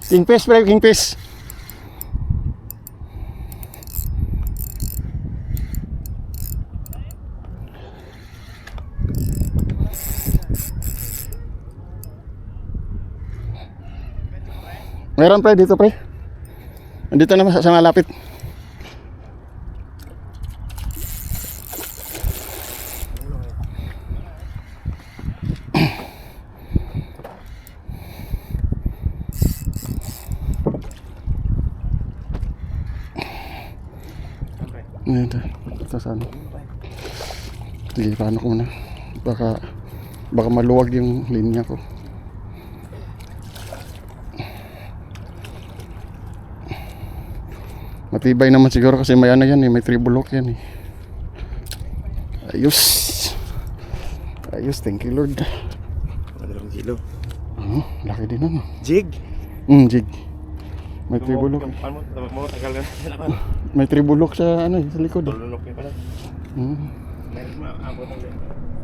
Kingfish, pre, kingfish. Meron pre dito pre. Andito naman sa malapit. Ito saan? Sige, paano ko muna. Baka maluwag yung linya ko. Matibay naman siguro kasi may ano yan eh, may tribulok yan eh. Ayos. Ayos, thank you Lord. 2 kilo. Laki din ano. Jig? Jig. May tribulok. Tagal ka na. May tribulok sa ano sa likod. Tulunok niya pala. Mayroon maabot ang